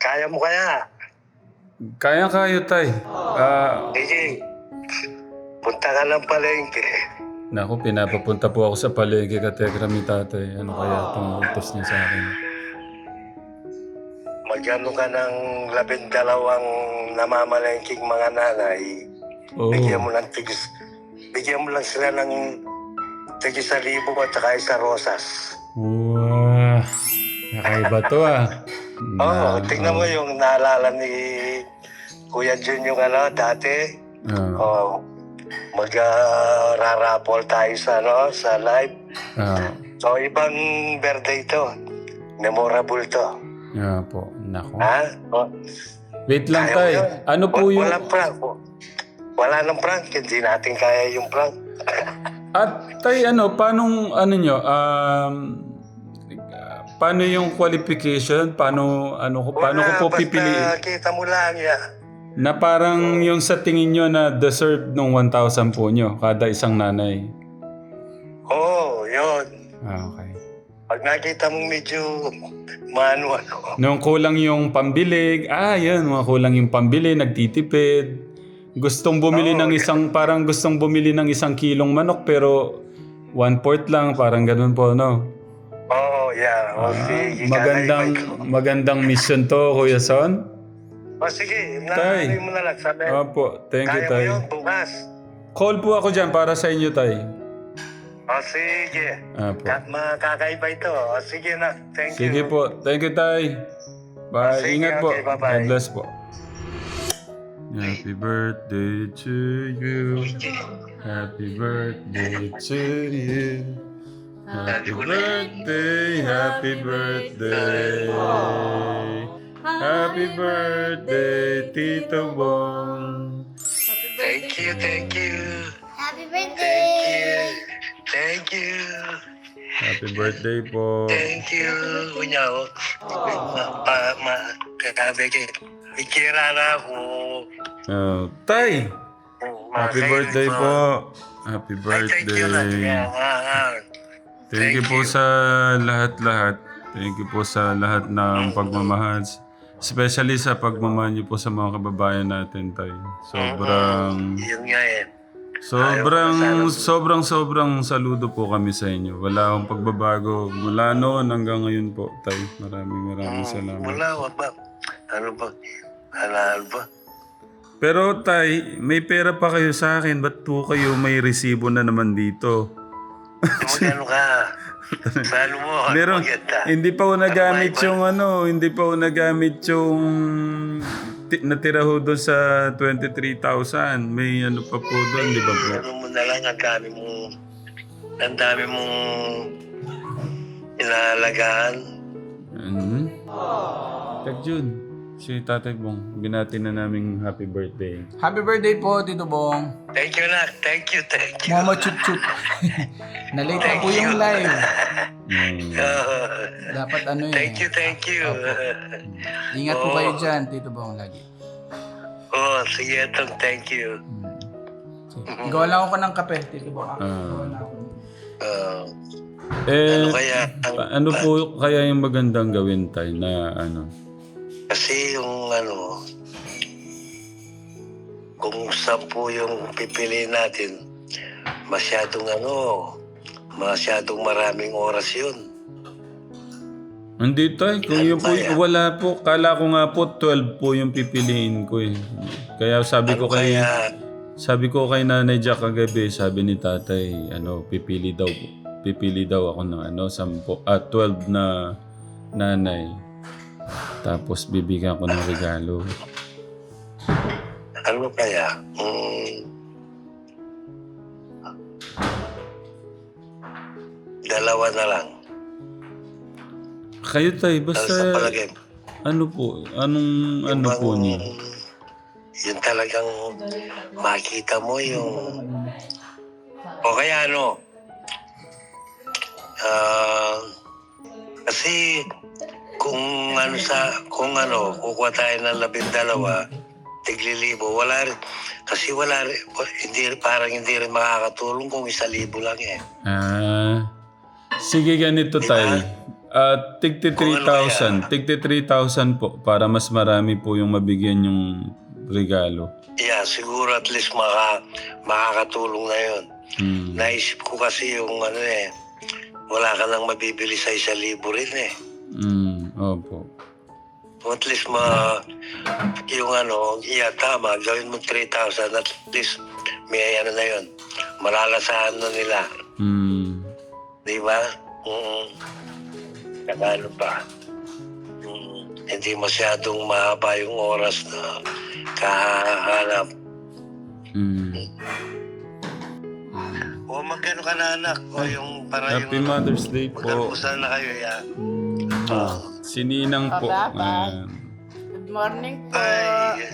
Kaya mo kaya? Kaya-kaya, tay. Sige. Punta ka ng palengke. Naku, pinapapunta po ako sa palengke ka Tegram ni tatay. Ano kaya itong utos niya sa akin? Magano ka ng 12 namamalengking mga nanay. Oo. Bigyan mo lang sila ng tigis 1,000 at saka isa rosas. Wow. Nakaiba to ah. Oo, tingnan mo yung naalala ni Kuya Jun yung dati. Oh, mag-rarapol tayo sa live. So, ibang birthday to. Memorable to. Po. Nako. Ha? Oh, Wait lang, kaya mo tay. yun? Ano po yung... Walang prank. Wala nang prank. Hindi natin kaya yung prank. At tay, paano nyo? Paano yung qualification? Paano ko po Basta pipiliin? kita mo lang yan. Na parang yung sa tingin nyo na deserve ng 1,000 po nyo, kada isang nanay. Oo, yun. Okay. Pag nakita mong medyo manual. Nung kulang yung pambili, yun, mga kulang yung pambili, nagtitipid. Gustong bumili ng gustong bumili ng 1 kilong manok pero 1/4 lang, parang ganun po, no? Oo, yeah. O sige, Magandang mission to, Kuya Son. O sige, Tay. naalala mo na lang. Sabi, Opo, thank you, kaya mo tay. yun, bukas. Call po ako dyan para sa inyo, tay. O sige. Opo. Makakaiba ito. O sige na. Thank you. Sige po. Thank you, tay. Bye. Sige, Ingat po. okay, bye-bye. God bless po. Happy birthday to you. Happy birthday to you. Happy birthday, happy birthday. Happy birthday, Tito Bong. Thank you. Happy Thank birthday! you. Thank you. Happy birthday po. Thank you. Kunyaw. Katabi kayo. Ikira na ako. Tay, happy birthday po. Happy Thank you na. birthday. Thank you po sa lahat-lahat. Thank you po sa lahat ng pagmamahal. Especially sa pagmamahal niyo po sa mga kababayan natin, tay. Yun nga eh. Sobrang saludo po kami sa inyo. Wala akong pagbabago. Mula noon hanggang ngayon po, tay. Maraming salamat. Wala ba? Ano ba? Halal ba? Pero tay, may pera pa kayo sa akin. Ba't po kayo may resibo na naman dito? Magano ka? Salo mo. Meron, Maganda. hindi pa ko nagamit yung hindi pa ko nagamit yung natira ho doon sa 23,000. May pa po doon, di ba po? Ano mo na lang, ang dami mong inalagaan. Kag Jun, si Tatay Bong, binati na naming happy birthday. Happy birthday po, Tito Bong. Thank you, Nak. Thank you. Mama chut-chut. Nalate na po yung live. Dapat Thank you. Ingat po kayo dyan, Tito Bong, lagi. Oh, sige itong thank you. Igawa lang ako ng kape, Tito Bong. Ano kaya? Ano po kaya yung magandang gawin tayo na Kasi yung kung 10 yung pipiliin natin, masyadong maraming oras yun. Hindi tayo, kung yun po, wala po. Kala ko nga po 12 po yung pipiliin ko eh. Kaya sabi ko kay Nanay Jack kagabi, sabi ni Tatay, pipili daw ako ng 12 na nanay. Tapos bibigyan ko ng regalo. Ano kaya? Dalawa na lang. Kayo tayo, basta Sa palagay. anong po niyo? Yung talagang makita mo yung... O kaya kasi kung kukuha tayo ng 12, tig-1,000, wala rin. Kasi parang hindi rin makakatulong kung 1,000 lang eh. Sige ganito Diba? tayo. Tigti 3,000. Tigti 3,000 po para mas marami po yung mabigyan yung regalo. Yeah, siguro at least makakatulong na yun. Naisip ko kasi yung wala ka nang mabibili sa 1,000 rin eh. Opo. At least yung tama, gawin mo 3,000, at least may na yun. Malalasahan na nila. Di ba? Saka ano pa, hindi masyadong mahaba yung oras na kahanap. O magkano ka na anak? O yung para Happy yung Mother's Day po. magkalusan na kayo, ya. Si Ninang po. Good morning po. Ay,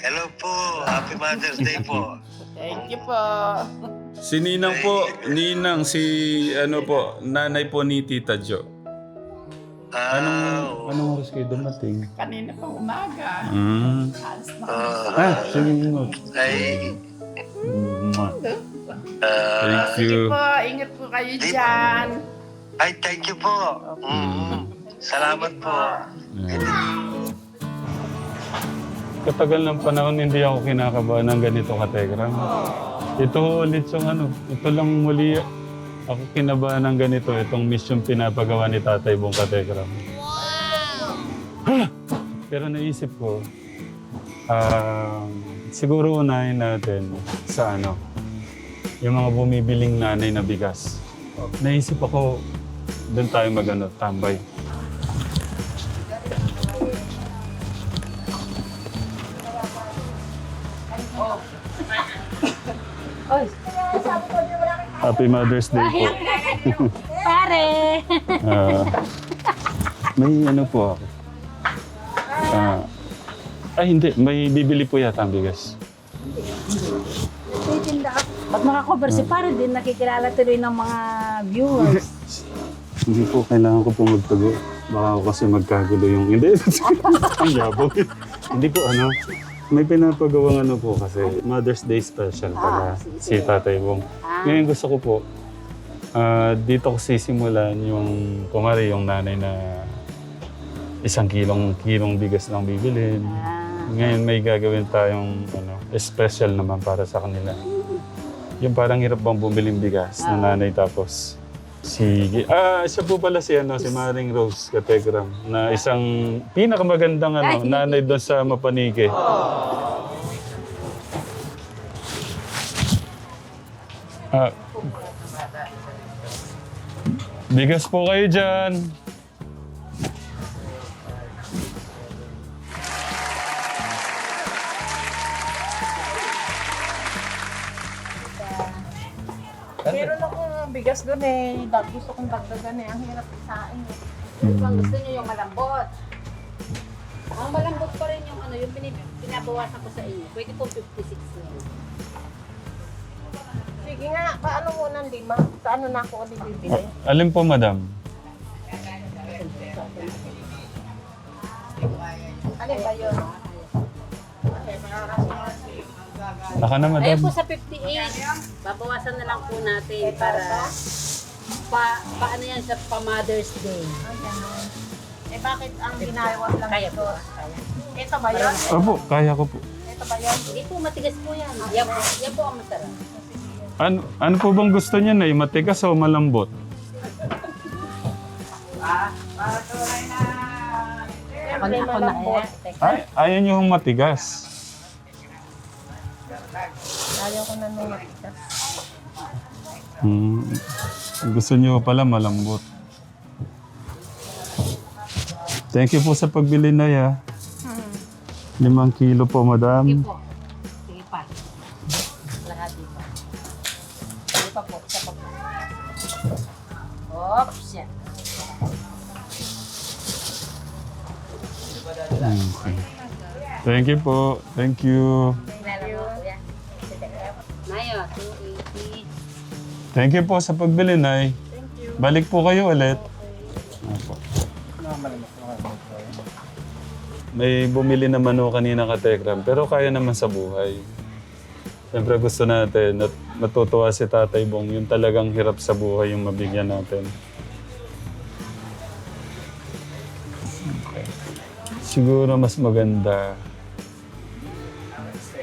hello po. Happy Mother's Day po. Thank you po. Si Ninang po. Ninang, nanay po ni Tita Jo. Anong oras kayo dumating? Kanina pang umaga. Alas na. Sige mo. Ay, Thank you. Po, ingat po kayo dyan. ay, thank you po. Salamat po. Katagal ng panahon hindi ako kinakabahan ng ganito kategram. Ito ulit yung ito lang muli ako kinabahan ng ganito. Itong mission pinapagawa ni Tatay Bong kategram. Wow! Pero naisip ko, siguro unahin natin sa yung mga bumibiling nanay na bigas. Naisip ako, doon tayo tambay. Happy Mother's Day po. Pare! May po ako. Hindi. May bibili po yata ang bigas. Ba't makakover si pare din nakikilala tuloy ng mga viewers? Hindi po, kailangan ko po magtago. Baka ako kasi magkagulo yung... Hindi, ang yabang. Hindi po, may pinapagawang po kasi Mother's Day special pala si Tatay Bong. Ngayon gusto ko po, dito ko sisimulan yung, kumari yung nanay na 1 kilong bigas lang bibilin. Ngayon may gagawin tayong special naman para sa kanila. Yung parang hirap bang bumiling bigas na nanay tapos sige. Siya po pala si Maring Rose Kategram na isang pinakamagandang nanay doon sa Mapanike. Bigas po kayo dyan. Meron akong bigas doon eh. Gusto kong dagdagan eh. Ang hirap isain eh. Kung gusto niyo yung malambot. Ang malambot pa rin yung yung pinabawasan ko sa inyo. Pwede po 56 na yun. Sige nga, paano muna 5? Sa ano na ako ulit bibili? Alin po, madam? Alin ba yun? Naka na, madam. Ayun po sa 58. Babawasan na lang po natin para paano yan sa pa-Mother's Day. Eh bakit ang ginagawa lang Kaya ito? po. Kaya. Ito ba yun? Opo, kaya ko po. Ito ba yun? Hindi po matigas po yan. Yan po ang masarap. Ano po bang gusto niya na matigas o malambot? Ako na Ayaw niyo yung matigas. Ayaw ko na nung matigas. Gusto niyo pala malambot. Thank you po sa pagbili na ya. 5 kilo po, madam. Sige po. Sige pa. Lahat dito. Sige pa po. Isa pa po. Oops. Yan. Okay. Thank you po. Thank you. Nayo, 280. Thank you po sa pagbili, Nay. Balik po kayo ulit. Opo. May bumili naman o kanina ka Tekram, pero kaya naman sa buhay. Siyempre gusto natin at matutuwa si Tatay Bong, yung talagang hirap sa buhay yung mabigyan natin. siguro mas maganda.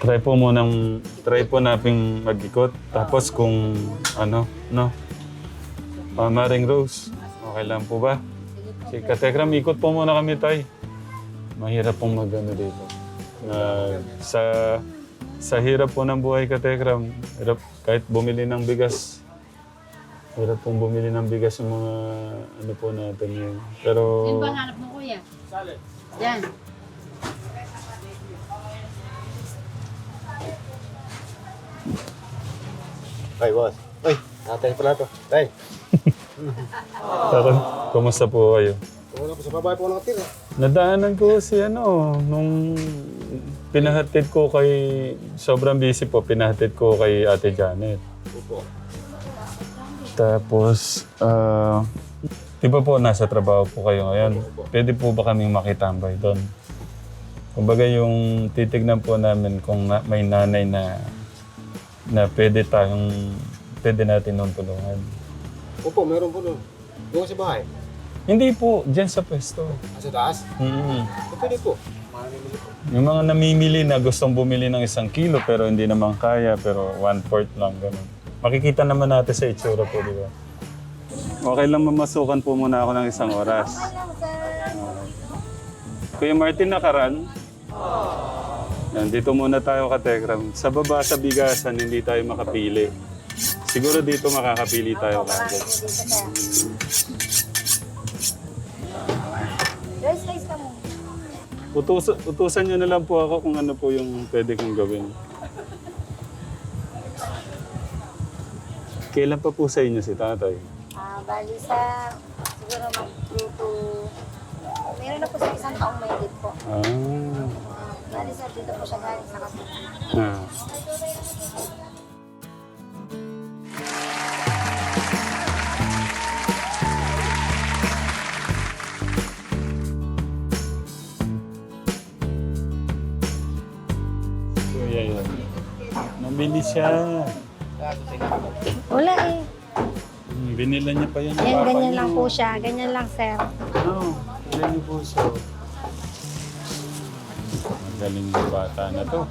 Try po nating mag-ikot. Tapos kung ano, no? Maring Rose, okay lang po ba? Si Katekram, ikot po muna kami, tay. Mahirap pong mag-ano dito. Sa hirap po ng buhay, Katekram, hirap kahit bumili ng bigas. Hirap pong bumili ng bigas yung mga ano po natin yun. Pero... Yan ba hanap mo, kuya? Yan. Ay, boss. Uy, natin pala to. Ay, Pero, kumusta po kayo? wala po sa babae po nakatira. Nadaanan ko si nung pinahatid ko kay, sobrang busy po, pinahatid ko kay Ate Janet. Opo. Tapos, di ba po nasa trabaho po kayo ngayon? Pwede po ba kaming makitambay doon? Kumbaga yung titignan po namin kung may nanay na pwede natin nung tulungan. Opo, meron po doon. Doon sa bahay. Hindi po, dyan sa pwesto. Sa taas? Pwede po. Yung mga namimili na gustong bumili ng 1 kilo pero hindi naman kaya, pero 1/4 lang, ganun. Makikita naman natin sa itsura po, di ba? Okay lang mamasukan po muna ako ng 1 oras. Kuya Martin, nakaran? Yan, dito muna tayo, Katekram. Sa baba, sa bigasan, hindi tayo makapili. Siguro dito makakapili tayo kagad. Utusan nyo na lang po ako kung ano po yung pwede kong gawin. Kailan pa po sa inyo si tatay? Bali sa, siguro magluto, meron na po sa 1 taong may edit po. Bali sa, dito po siya galing sa kasi. Kuya yan. Namili siya. Wala eh. Binila niya pa yan. Yan, ganyan lang po siya. Ganyan lang, sir. No, ganyan niyo po siya. Magaling na bata na to.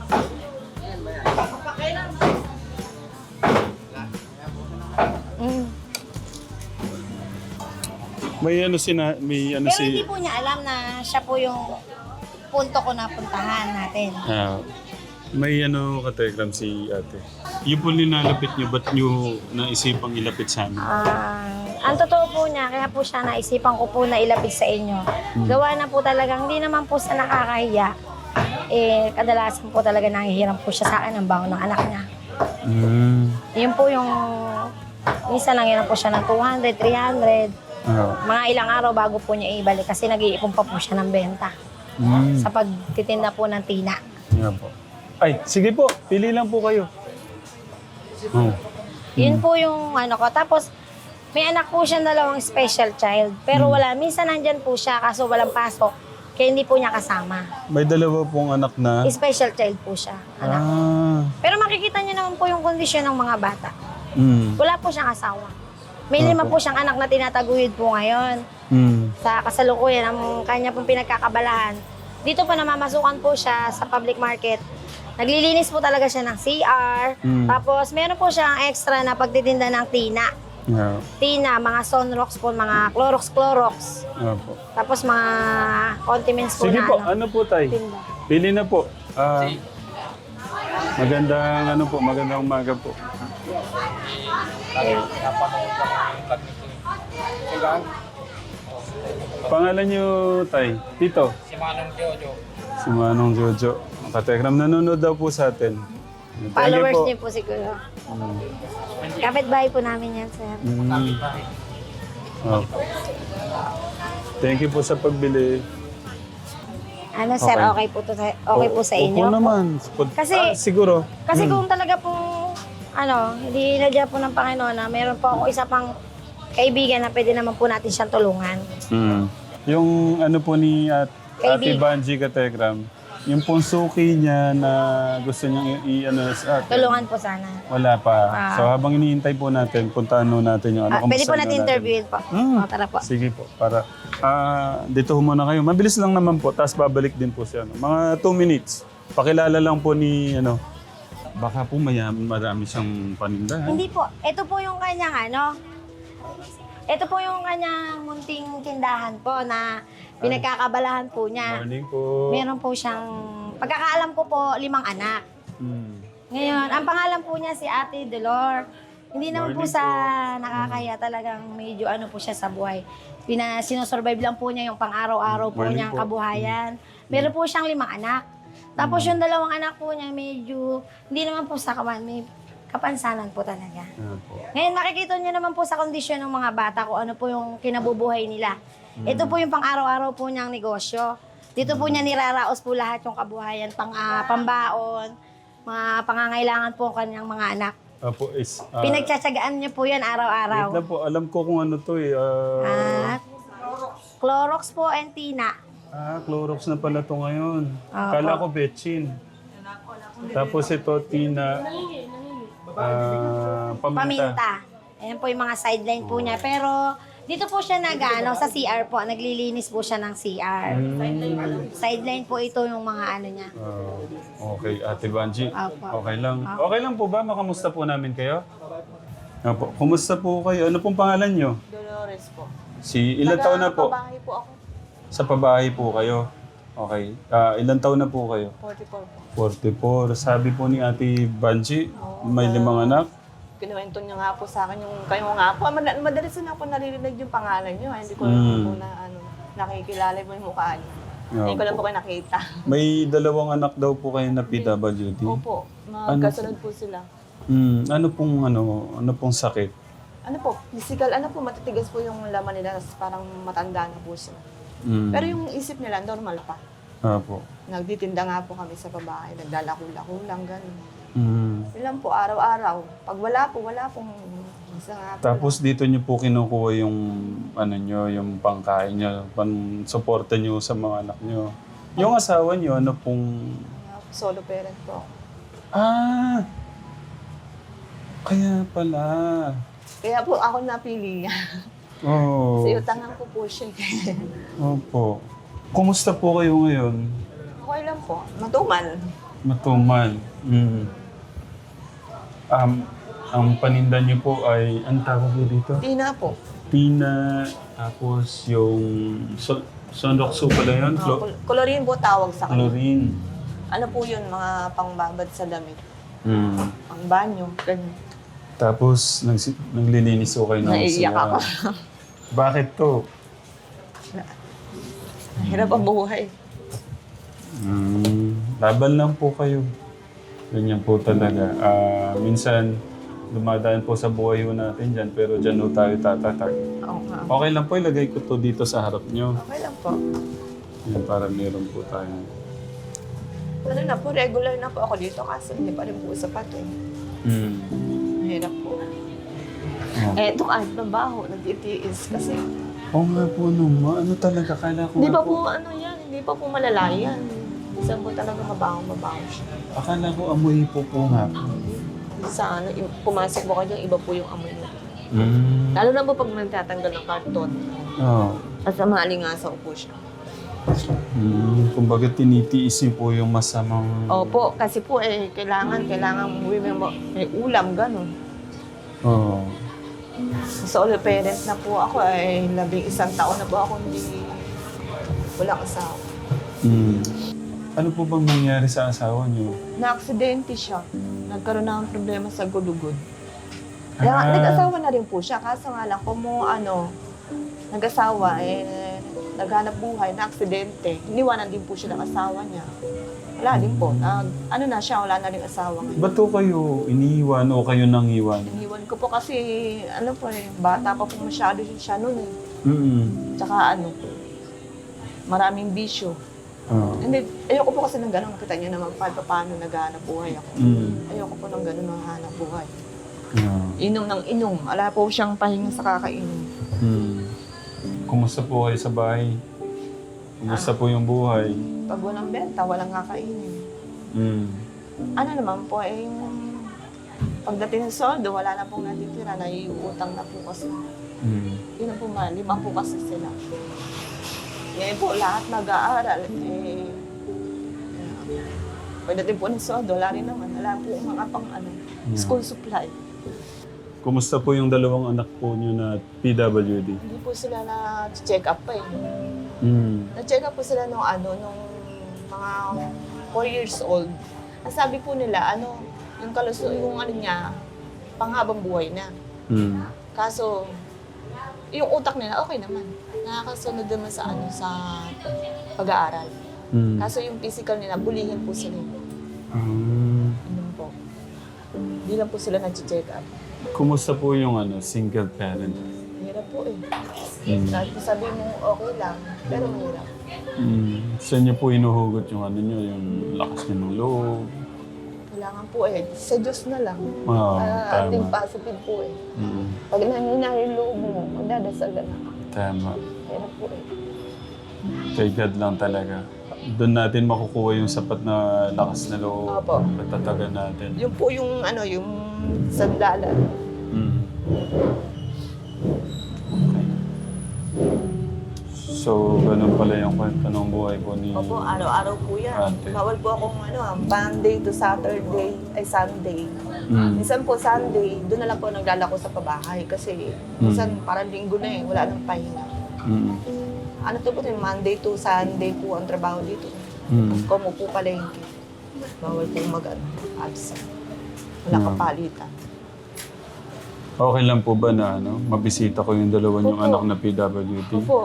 May ano Pero hindi po niya alam na siya po yung punto ko na puntahan natin. May Katekram si ate. Yung po linalapit niyo, ba't niyo naisipang ilapit sa amin? Ang totoo po niya, kaya po siya naisipan ko po na ilapit sa inyo. Gawa na po talagang, hindi naman po sa nakakahiya. Kadalasan po talaga nahihiram po siya sa akin ang bangon ng anak niya. Yun po yung, minsan lang yun po siya ng 200, 300. Mga ilang araw bago po niya ibalik kasi nag-iipon pa po siya ng benta. Sa pagtitinda po ng tina. Nga po. Ay, sige po, pili lang po kayo. Yun po yung ano ko. Tapos, may anak po siyang 2 special child. Pero wala, minsan nandyan po siya kaso walang pasok. Kaya hindi po niya kasama. May 2 pong anak na. Special child po siya, anak. Pero makikita niyo naman po yung kondisyon ng mga bata. Wala po siyang asawa. May 5 po siyang anak na tinataguyod po ngayon. Sa kasalukuyan ng kanya pong pinagkakabalahan. Dito pa namamasukan po siya sa public market. Naglilinis po talaga siya ng CR. Tapos meron po siyang extra na pagtitinda ng tina. Tina, mga Sunrox po, mga Clorox. Tapos mga condiments po. Sige na po, ano po tayo? tinda. Pili na po. Magandang umaga po. Pangalan niyo, tay? Tito? Si Manong Jojo. Katekram, nanonood daw po sa atin. Thank you Followers po. niyo po siguro. Kapitbahay po namin yan, sir. Thank you po sa pagbili. Ano, sir, okay po, okay po sa inyo? Opo naman. Kasi- siguro. Kasi kung talaga pong, hindi nadya po ng Panginoon na meron po ako isa pang kaibigan na pwede naman po natin siyang tulungan. Yung ano po ni Ate Kaibigan. Banji Katekram, yung pong suki niya na gusto niyang sa atin. Tulungan po sana. Wala pa. So habang iniintay po natin, puntahan natin yung Pwede po kamusta natin interviewin po. Tara po. Sige po, para Dito ho muna kayo. Mabilis lang naman po, tapos babalik din po siya. Mga 2 minutes. Pakilala lang po ni, baka po marami siyang paninda. Ha? Hindi po. Ito po yung kanyang ito po yung kanyang munting tindahan po na pinagkakabalahan po niya. Morning po. Meron po siyang, pagkakaalam ko po, 5 anak. Ngayon, ang pangalan po niya si Ate Delor. Hindi naman po Morning sa nakakaya, talagang medyo po siya sa buhay. Sinosurvive lang po niya yung pang-araw-araw po Morning niyang po. kabuhayan. Meron po siyang 5 anak. Tapos yung 2 anak po niya medyo, hindi naman po sa may kapansanan po talaga. Ngayon, makikita niyo naman po sa kondisyon ng mga bata kung ano po yung kinabubuhay nila. Ito po yung pang-araw-araw po niyang negosyo. Dito po niya niraraos po lahat yung kabuhayan, pambaon, mga pangangailangan po ng kanyang mga anak. Apo Pinagtsatsagaan niyo po yan araw-araw. wait lang po, alam ko kung ano to eh. Clorox po and Tina. Clorox na pala to ngayon. Apo. Kala ko Betchin. Tapos ito, Tina. Paminta. Paminta. Ayan po yung mga sideline po niya. Pero dito po siya sa CR po. Naglilinis po siya ng CR. Sideline po ito yung mga niya. Okay, Ate Banji. Apo. Okay lang. Okay lang po ba? Makamusta po namin kayo? Apo. Kumusta po kayo? Ano pong pangalan nyo? Dolores po. Ilan taon na po? Bahay po ako. Sa pabahay po kayo. Okay. Ilan taon na po kayo? 44 po. 44. Sabi po ni Ate Banji, may 5 anak. Kinuwento niya nga po sa akin yung kayo nga po. Madalas na ako naririnig yung pangalan niyo. Hindi ko lang po na nakikilala mo yung mukha niyo. Hindi ko lang po kayo nakita. May 2 anak daw po kayo na PWD. Opo, magkasunod po sila. Ano pong sakit? Ano po, physical, matitigas po yung laman nila, parang matanda na po sila. Pero yung isip nila, normal pa. Apo. Nagtitinda nga po kami sa babae, naglalako-lako lang, gano'n. Yun lang po, araw-araw. Pag wala pong isa nga po. Tapos dito niyo po kinukuha yung yung pangkain niyo, pang-suporta niyo sa mga anak niyo. Yung asawa niyo, ano pong... Solo parent po. Kaya pala. Kaya po ako napili niya. Oh. Kasi utangan ko po siya. Opo. Kumusta po kayo ngayon? Okay lang po, matumal. Matumal. Ang paninda niyo po ay, ang tawag niyo dito? Tina po. Tina, tapos yung Sonroxo pala yun? Chlorine po tawag sa kanya. Chlorine. Ano po yun, mga pangbabad sa damit. Pang banyo, ganun. Tapos naglilinis ko kayo ng Naiiyak ako. Bakit to? Hirap ang buhay. Laban lang po kayo. Ganyan po talaga. Minsan, dumadaan po sa buhay ho natin dyan, pero dyan ho tayo tatatag. Oo nga. Okay lang po, ilagay ko to dito sa harap nyo. Okay lang po. Yan, para meron po tayo. Ano na po, regular na po ako dito kasi hindi pa rin po sapat eh. Mahirap po. Eto kahit mabaho, nag-itiis kasi. Oo nga po naman. Ano talaga? Kala ko Hindi nga pa po ano yan, hindi pa po malala yan. Isa po talaga mabaho siya. Akala ko amoy po nga po. Sa ano, pumasok po kayo, iba po yung amoy nito. Lalo na po pag nagtatanggal ng karton. Oo. At mga alingasaw po siya. Kumbaga tinitiis niyo po yung masamang... Opo, kasi po kailangan may ulam, gano'n. Oo. Solo parent na po ako, 11 taon na po ako walang asawa. Ano po bang nangyari sa asawa niyo? Na-aksidente siya. Nagkaroon na ng problema sa gulugod. Nag-asawa na rin po siya, kaso nga lang kung nag-asawa, naghanap buhay, na-aksidente. Iniwanan din po siya ng asawa niya. Wala din po. Ano na siya, wala na rin asawa ngayon. Ba't po kayo iniiwan o kayo nang iwan? Iniwan ko po kasi, bata pa po masyado siya noon eh. Tsaka maraming bisyo. Hindi, ayoko po kasi ng gano'n. Nakita niyo naman paano naghahanap buhay ako. Ayoko po ng gano'n naghahanap buhay. Inom ng inom. Wala po siyang pahinga sa kakainom. Kumusta po kayo sa bahay? Kumusta po yung buhay? Pag walang benta, walang kakainin. Ano naman po, pagdating ng soldo, wala na pong natitira, naiutang na po kasi. Yun na po, 5 po kasi sila. Ngayon po, lahat nag-aaral. Pagdating po ng sweldo, wala rin naman. Wala po mga pang school supply. Kumusta po yung dalawang anak po niyo na PWD? Hindi po sila na-check up pa eh. Na-check up po sila nung mga 4 years old. Ang sabi po nila, yung niya, panghabang buhay na. Kaso, yung utak nila, okay naman. Nakakasunod naman sa pag-aaral. Kaso yung physical nila, bulihin po sila. Ano po. Hindi lang po sila nag-check up. Kumusta po yung single parent? Hirap po eh. Kahit po sabi mo okay lang, pero mahirap. Saan niyo po inuhugot yung yung lakas niyo ng loob? Kailangan po eh. Sa Diyos na lang. Tama. Ating positive po eh. Pag nangyina yung loob mo, magdadasal ka na. Tama. Hirap po eh. Kay God lang talaga. Doon natin makukuha yung sapat na lakas na loob. Opo. Patatagan natin. Yung po yung yung sandalan. So, ganun pala yung kwento ng buhay po ni... Opo, araw-araw po yan. Ate. Bawal po akong Monday to Saturday, ay Sunday. Minsan po Sunday, doon na lang po naglalako sa pabahay kasi minsan parang linggo na eh, wala nang pahinga. Ano to po, Monday to Sunday po ang trabaho dito. Kumu po palengke. Bawal po mag-absent. Wala kapalitan. Okay lang po ba na mabisita ko yung dalawa niyong Opo. anak na PWD? Opo.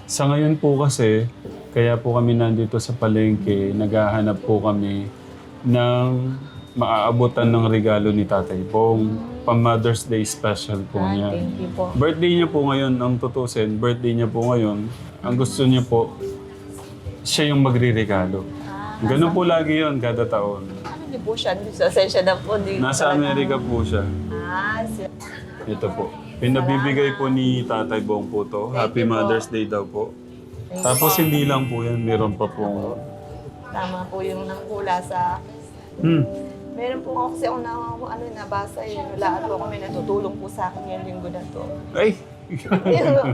Sa ngayon po kasi, kaya po kami nandito sa palengke, naghahanap po kami ng maaabutan ng regalo ni Tatay Bong. Pa-Mother's Day special po Ay, niya. thank you po. Birthday niya po ngayon, ang tutusin, birthday niya po ngayon. Ang gusto niya po, siya yung magre-regalo. Ganun po lagi yon kada taon. Ano di po siya? Sa session na po. Nasa Amerika po siya. Ito po. Pinabibigay po ni Tatay Bong po to. Happy Mother's Day daw po. Tapos hindi lang po yan, meron pa po. Tama po yung nangkula sa... Meron po ako kasi nabasa yung lahat po kami natutulong po sa akin ngayong linggo na to. Ay!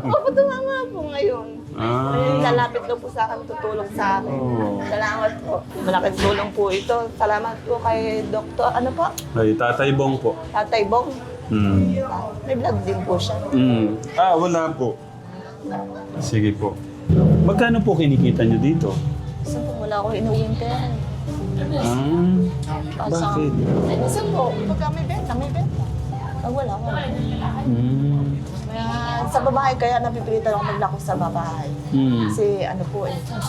Opo, tumama po ngayon. Ayun, lalapit daw po sa akin, tutulong sa akin. Salamat po. Malaking tulong po ito. Salamat po kay Doktor, Ay, Tatay Bong po. Tatay Bong. May vlog din po siya. Wala po. Sige po. Magkano po kinikita niyo dito? Minsan po wala ko inuwinter. Bakit? Minsan po, pagka may benta, may benta. Pag wala. Kaya sa babae, kaya napipilitan ako maglako sa babae. Kasi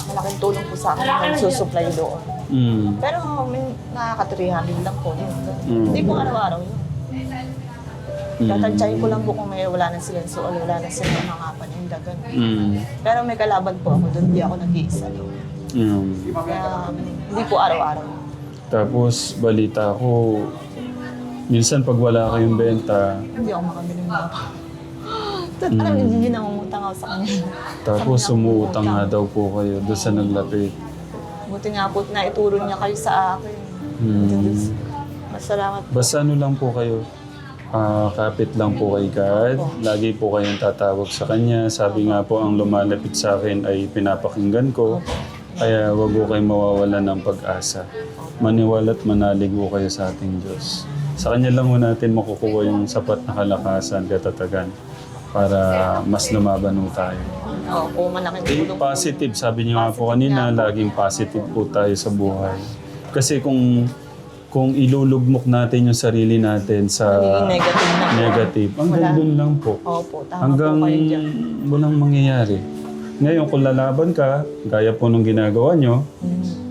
malaking tulong po sa akin, nagsusupply doon. Pero may nakaka-300 lang po yun. Hindi po araw-araw yun. Tatantsahin ko lang po kung may wala na silang suol, wala na silang mga panindagan. Pero may kalaban po ako doon, hindi ako nag-iisa doon. Kaya hindi po araw-araw. Tapos balita ko, minsan pag wala kayong benta, Hindi ako makabili ng mga alam, hindi nangungutang ako sa kanya. tapos sumuutang nga daw po kayo doon sa naglapit. Buti nga po na ituro niya kayo sa akin. Masalamat po. Basta lang po kayo, kapit lang po kay God. Lagi po kayong tatawag sa Kanya. Sabi nga po, ang lumalapit sa akin ay pinapakinggan ko. Kaya wag po kayong mawawalan ng pag-asa. Maniwala't manalig po kayo sa ating Diyos. Sa Kanya lang po natin makukuha yung sapat na kalakasan, katatagan, para mas lumaban po tayo. Opo, malaking tulong. Positive, sabi niyo nga po kanina, laging positive po tayo sa buhay. Kasi kung ilulugmok natin yung sarili natin sa Negative na. negative, hanggang doon lang po. Opo, tama Hanggang po kayo dyan. walang mangyayari. Ngayon, kung lalaban ka, gaya po nung ginagawa nyo,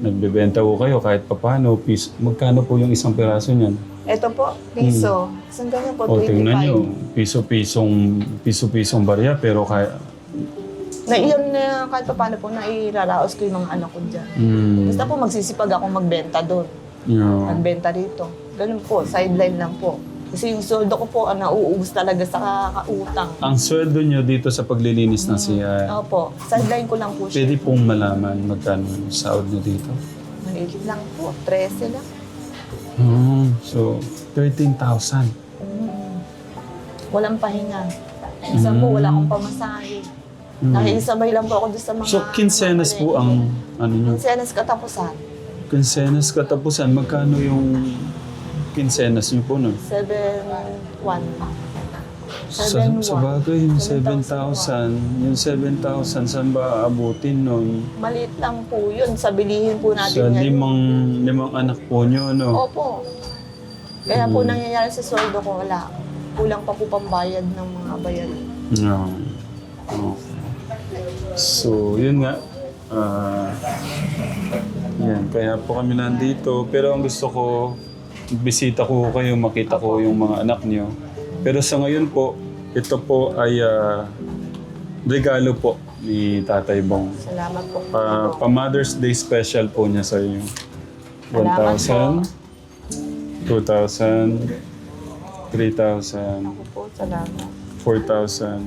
nagbebenta po kayo kahit papano, magkano po yung isang piraso niyan? Ito po, piso. Isang ganyan po, O, 25. tingnan nyo, piso-pisong barya, pero kaya... Na iyon na kahit pa paano po, nairaraos ko yung mga anak ko dyan. Basta po magsisipag ako magbenta doon. Yeah. Magbenta dito. Ganun po, sideline lang po. Kasi yung sweldo ko po, nauubos talaga sa kakautang. Ang sweldo nyo dito sa paglilinis ng siya, Opo, sideline ko lang po siya. pwede pong malaman magkano yung sahod nyo dito? Maliit lang po, 13 lang. So, 13,000. Walang pahinga. Isa po, wala akong pamasahe. Nakikisabay lang po ako doon sa mga... So, kinsenas po ang ano nyo? Kinsenas katapusan. Kinsenas katapusan. Magkano yung kinsenas nyo po nun? 7,100. Sa bagay, yung 7,000. Yung 7,000, saan ba aabutin nun? Maliit lang po yun. Sa bilihin po natin Sa ngayon. limang anak po nyo, no? Opo. Kaya po nangyayari sa sweldo ko, wala. Kulang pa po pambayad ng mga bayaran. No. So, yun nga. Yan, kaya po kami nandito. Pero ang gusto ko, bisita ko kayo, makita ko yung mga anak niyo. Pero sa ngayon po, ito po ay regalo po ni Tatay Bong. Salamat po. Pa-Mother's Day special po niya sa inyo. Salamat 1,000, 2,000, 3,000, Ako po, salamat. 4,000,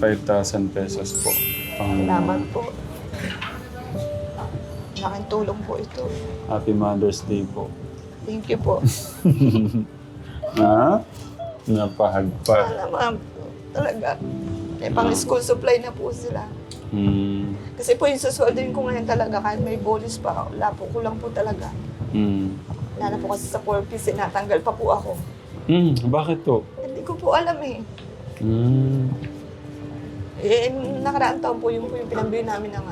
5,000 pesos po. Salamat po. Laking tulong po ito. Happy Mother's Day po. Thank you po. Ha? Napahagpa. Salamat po. Talaga. May pang-school supply na po sila. Hmm. Kasi po yung susweldoin ko ngayon talaga, kahit may bonus pa, wala po, kulang po talaga. Hmm. Lalo po kasi sa 4Ps, natanggal pa po ako. Hmm. Bakit to? Hindi ko po alam eh. Hmm. Eh, nakaraang taon po yung pinambili namin ng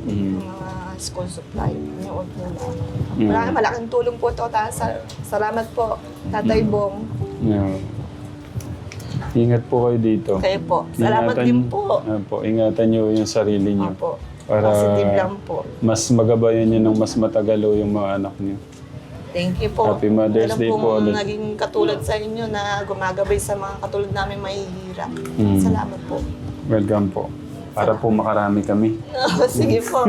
Hmm. ng mga school supply. Yung old malaking tulong po ito. Salamat po, Tatay Bong. Yeah. Ingat po kayo dito. Kayo po. Salamat din po. Po, ingatan niyo yung sarili niyo. Opo. Para Positive lang po. mas magabayan niyo ng mas matagalo yung mga anak niyo. Thank you po. Happy Mother's Day po ulit. Naging katulad sa inyo na gumagabay sa mga katulad namin mahihirap. Mm. Salamat po. Welcome po. Para po makarami kami. Sige po.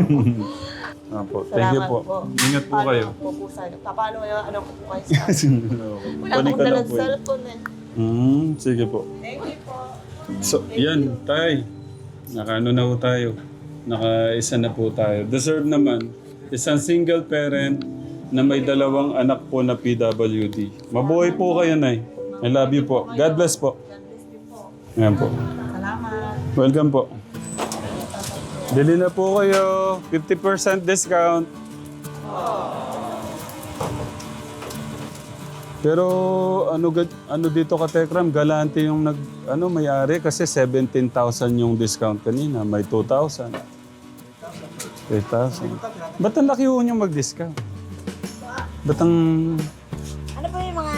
Opo. Thank you Salamat po. Ingat po kayo. Paano kayo? Ano po kayo sa Wala Balik akong ka lang dalang po. cellphone eh. Sige po. Thank you po. So, yan, tay. Nakaano na po tayo. Nakaisa na po tayo. Deserve naman. Isang single parent na may 2 anak po na PWD. Mabuhay po kayo, Nay. I love you po. God bless po. Yan po. Salamat. Welcome po. Bili na po kayo. 50% discount. Pero ano dito ka Tekram, galante yung may-ari kasi 17,000 yung discount kanina, may 2,000. 8,000. Ba't ang laki ho nyo mag-discount? Ba't ang... Ano po yung mga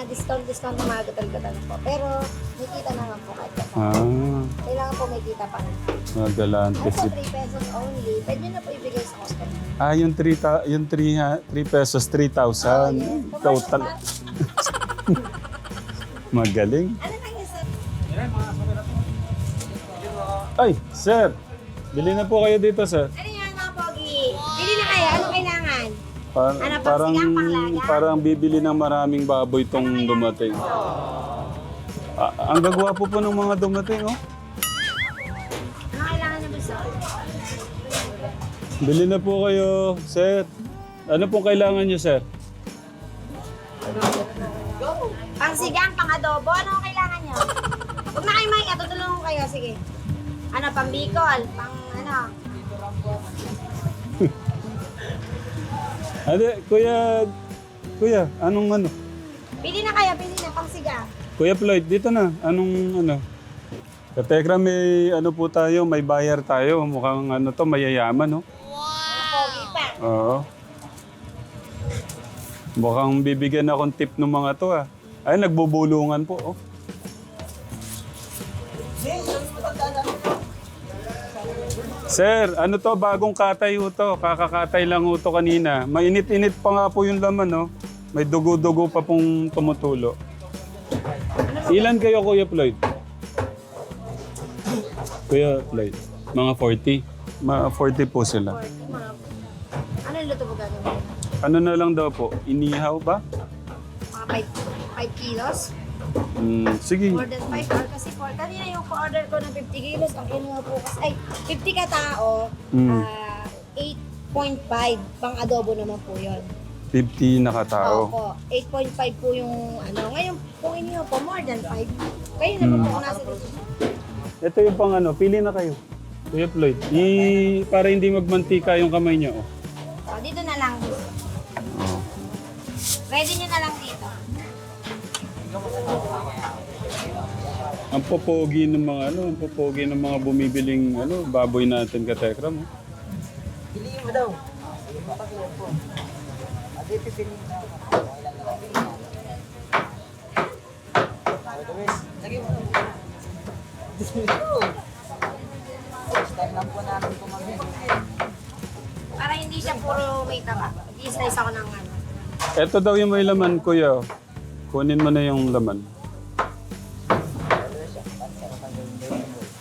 discount na mga gatal-gatal po. Pero may kita naman po kahit kasi. Kailangan po may kita pa rin. Mga galante. Ano po 3 pesos only, pwede nyo na po ibigay sa customer. Yung 3 pesos, 3,000. Total. Magaling. Ano lang yun, sir? Ay, sir. Bili na po kayo dito, sir. Ano yan mga pogi? Bili na kayo, ano kailangan? Ano, Parang, pagsigang, panglaga? parang bibili ng maraming baboy itong dumating. Ang gagwapo po ng mga dumating, oh. Ano kailangan nyo ba, sir? Bili na po kayo, sir. Ano pong kailangan nyo, sir? Pangsigang, pang-adobo, ano ang kailangan nyo? Huwag na kayo mahiya, tutulungan ko kayo, sige. Ano, pang-bicol, pang-ano? Ate, kuya, anong ano? Pili na kayo, pili na, pangsigang. Kuya Floyd, dito na. Anong ano? Katekra, may ano po tayo, may bayar tayo. Mukhang ano to, mayayaman, no? Pogi pa. Oo. Mukhang bibigyan akong tip ng mga to, ah. Ay, nagbubulungan po, oh. Sir, ano to? Bagong katay ho to. Kakakatay lang ho to kanina. Mainit-init pa nga po yung laman, no? May dugo-dugo pa pong tumutulo. Ilan kayo, Kuya Floyd? Kuya Floyd? Mga 40? Mga 40 po sila. Ano yung luto po gagawin? Ano na lang daw po? Inihaw ba? Mga 5 kilos? Sige. More than 5 or kasi kanina yung order ko ng 50 kilos, ang kinuha po kasi, ay, 50 ka tao, 8.5, pang adobo naman po yun. 50 na katao. Opo, 8.5 po yung ano. Ngayon, kung inyo po, more than 5. Kayo naman po kung nasa dito. Ito yung pang ano, pili na kayo. Kuya Floyd, para hindi magmantika yung kamay niyo. Oh. O, dito na lang. Pwede nyo na lang dito. Ang popogi ng mga ano, ang popogi ng mga bumibiling ano, baboy natin katekram. Oh. Piliin mo daw. Ate, pipiliin mo. Lagi mo. First time lang po namin kumamit. Para hindi siya puro may taba. I-slice ako ng ano. Ito daw yung may laman, kuya. Kunin mo na yung laman.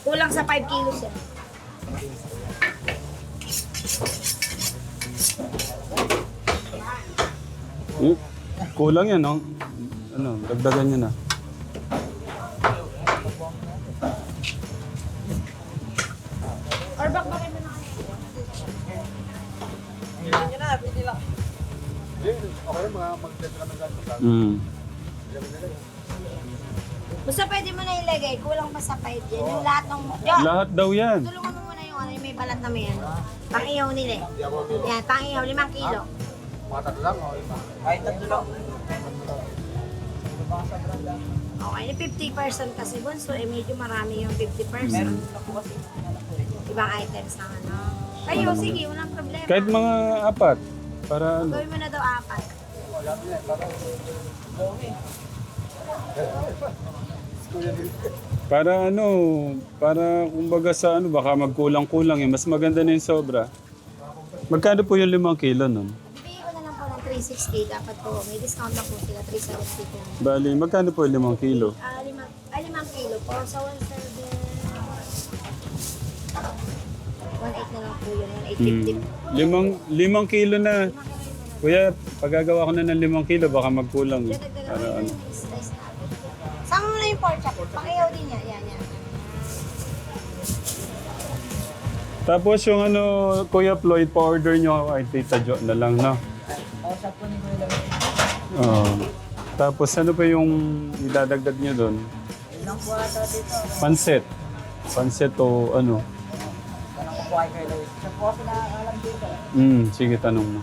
Kulang sa 5 kilos yan. Kulang yan, no? Ano, dagdagan nyo na. Or back ba kayo na kayo? Piliin na, pili lang. Basta pwede mo na ilagay. Kulang pa sa 5 yan. Yung lahat ng... Yan! Lahat daw yan. Tulungan mo muna yung ano, yung may balat na may ano. Pang-ihaw nila eh. Yan, pang-ihaw. 5 kilo. Kahit tatlo lang. Okay, yung 50% kasi bunso, eh medyo marami yung 50%. Ibang items na ano. Kayo, sige, walang problema. Kahit mga 4. Para ano. Gawin mo na daw 4. Para ano, para kumbaga sa ano, baka magkulang-kulang eh. Mas maganda na yung sobra. Magkano po yung 5 kilo nun? Bibigay ko na lang po ng 360. Dapat po, may discount na po sila. 370 po. Bali, magkano po yung 5 kilo? 5 kilo po. Sa 1.8 na lang po yun. 1.850. 5 kilo na. Kuya, pagagawa ko na ng 5 kilo, baka magkulang. Kaya dagdagan Ano, mo ano. yung slice natin. Sama mo na yung pork chop. Pakiyaw din niya. Yan, yan. Tapos yung ano, Kuya Floyd, pa-order nyo ay Tita Jo na lang, no? Kausap ko ni Kuya Lawin. Oo. Tapos ano pa yung idadagdag nyo doon? Ilang po ata dito. Pansit. Pansit o ano? Tanong ko po kay Kuya Lawin. Siya po kasi nakakalam dito. Sige, tanong mo.